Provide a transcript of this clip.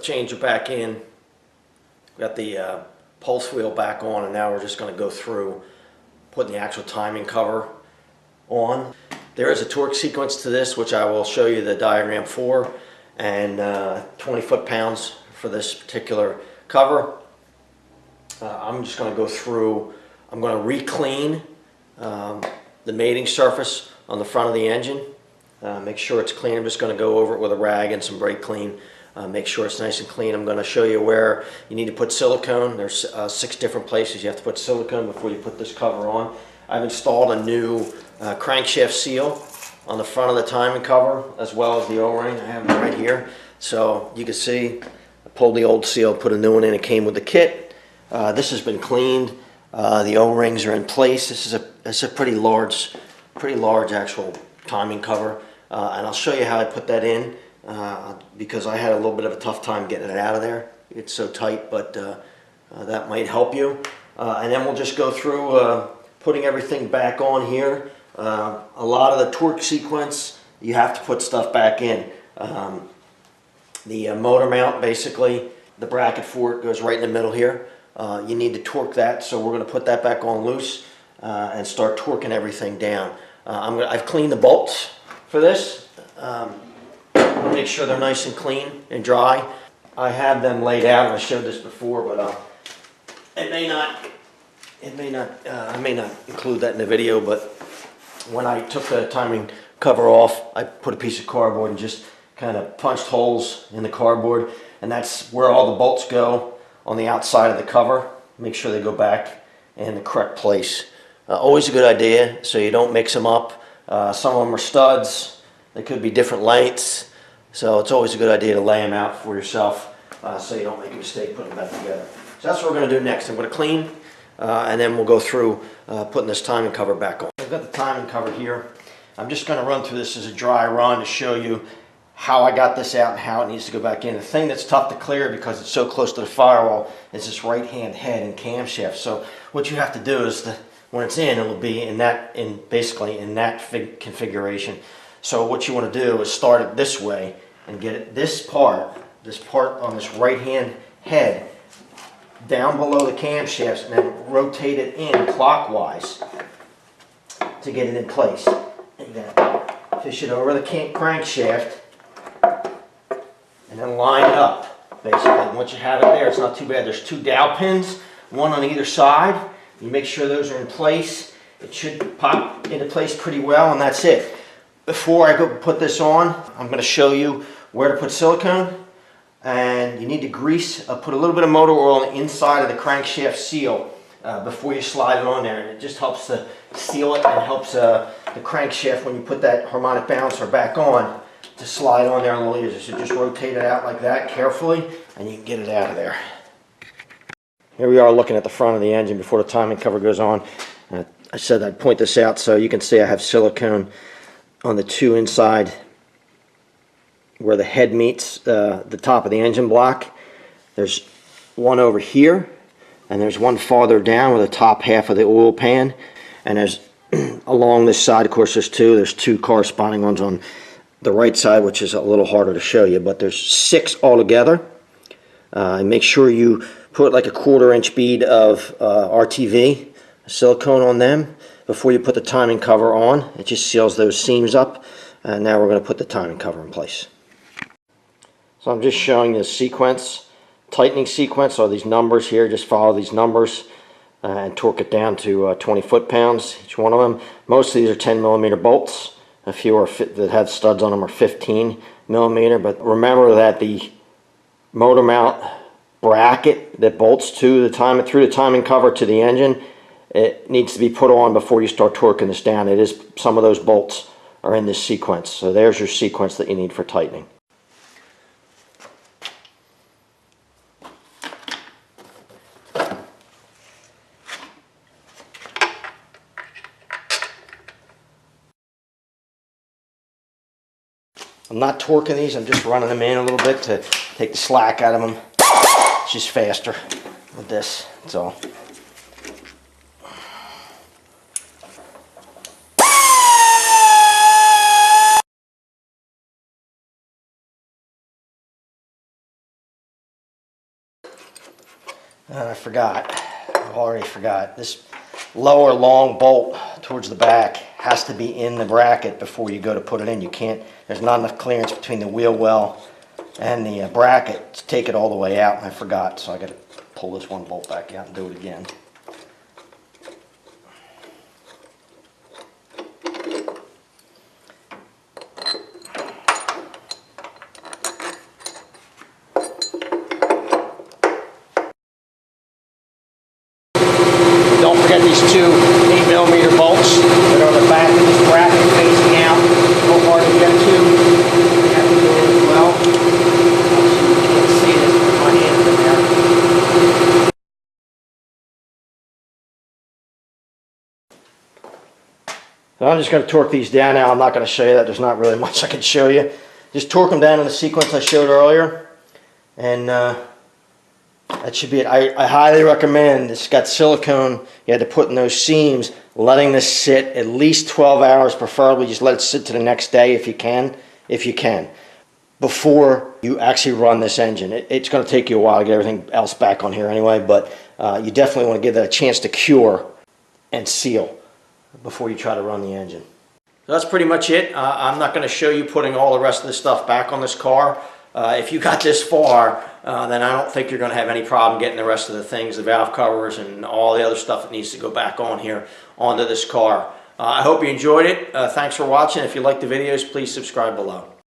changer back in. Got the pulse wheel back on, and now we're just going to go through putting the actual timing cover on. There is a torque sequence to this, which I will show you the diagram for, and 20 foot-pounds for this particular cover. I'm just going to go through, I'm going to re-clean the mating surface on the front of the engine. Make sure it's clean. I'm just going to go over it with a rag and some brake clean. Make sure it's nice and clean. I'm going to show you where you need to put silicone. There's 6 different places you have to put silicone before you put this cover on. I've installed a new crankshaft seal on the front of the timing cover, as well as the O-ring. I have it right here. So you can see, I pulled the old seal, put a new one in. It came with the kit. This has been cleaned. The O-rings are in place. This is a pretty large actual timing cover. And I'll show you how I put that in. Because I had a little bit of a tough time getting it out of there. It's so tight, but that might help you. And then we'll just go through putting everything back on here. A lot of the torque sequence, you have to put stuff back in. The motor mount, basically, the bracket for it goes right in the middle here. You need to torque that, so we're going to put that back on loose and start torquing everything down. I've cleaned the bolts for this. Make sure they're nice and clean and dry. I have them laid out, and I showed this before, but I may not include that in the video. But when I took the timing cover off, I put a piece of cardboard and just kind of punched holes in the cardboard, and that's where all the bolts go on the outside of the cover. Make sure they go back in the correct place. Always a good idea, so you don't mix them up. Some of them are studs. They could be different lengths. So it's always a good idea to lay them out for yourself so you don't make a mistake putting them back together. So that's what we're going to do next. I'm going to clean and then we'll go through putting this timing cover back on. I've got the timing cover here. I'm just going to run through this as a dry run to show you how I got this out and how it needs to go back in. The thing that's tough to clear because it's so close to the firewall is this right hand head and camshaft. So what you have to do is when it's in, it'll be basically in that configuration. So what you want to do is start it this way and get it, this part on this right hand head down below the camshafts, and then rotate it in clockwise to get it in place. And then fish it over the crankshaft and then line it up basically. And once you have it there, it's not too bad. There's 2 dowel pins, one on either side. You make sure those are in place. It should pop into place pretty well, and that's it. Before I go put this on, I'm going to show you where to put silicone, and you need to grease, put a little bit of motor oil on the inside of the crankshaft seal before you slide it on there, and it just helps to seal it and helps the crankshaft, when you put that harmonic balancer back on, to slide on there a little easier. So just rotate it out like that carefully, and you can get it out of there. Here we are looking at the front of the engine before the timing cover goes on. I said I'd point this out so you can see I have silicone on the 2 inside where the head meets the top of the engine block. There's one over here, and there's one farther down with the top half of the oil pan, and there's along this side, of course, there's 2. There's 2 corresponding ones on the right side, which is a little harder to show you, but there's 6 altogether. And make sure you put like a 1/4 inch bead of RTV silicone on them before you put the timing cover on. It just seals those seams up, and now we're going to put the timing cover in place. So I'm just showing you the sequence, tightening sequence, or these numbers here. Just follow these numbers and torque it down to 20 foot-pounds, each one of them. Most of these are 10mm bolts. A few are that have studs on them are 15mm, but remember that the motor mount bracket that bolts to through the timing cover to the engine, it needs to be put on before you start torquing this down. Some of those bolts are in this sequence. So there's your sequence that you need for tightening. I'm not torquing these, I'm just running them in a little bit to take the slack out of them. It's just faster with this, that's all. I forgot. I already forgot. This lower long bolt towards the back has to be in the bracket before you go to put it in. You can't, there's not enough clearance between the wheel well and the bracket to take it all the way out. And I forgot, so I got to pull this one bolt back out and do it again. Don't forget these two 8mm bolts that are on the back of this bracket facing out. Go hard to get to. You have to do it as well. You can't see this with my hands in there. So I'm just going to torque these down now. I'm not going to show you that. There's not really much I can show you. Just torque them down in the sequence I showed earlier. And that should be it. I highly recommend, it's got silicone you had to put in those seams, letting this sit at least 12 hours, preferably just let it sit to the next day if you can, before you actually run this engine. It's going to take you a while to get everything else back on here anyway, but you definitely want to give that a chance to cure and seal before you try to run the engine. So that's pretty much it. I'm not going to show you putting all the rest of this stuff back on this car. If you got this far, then I don't think you're going to have any problem getting the rest of the things, the valve covers and all the other stuff that needs to go back on here onto this car. I hope you enjoyed it. Thanks for watching. If you like the videos, please subscribe below.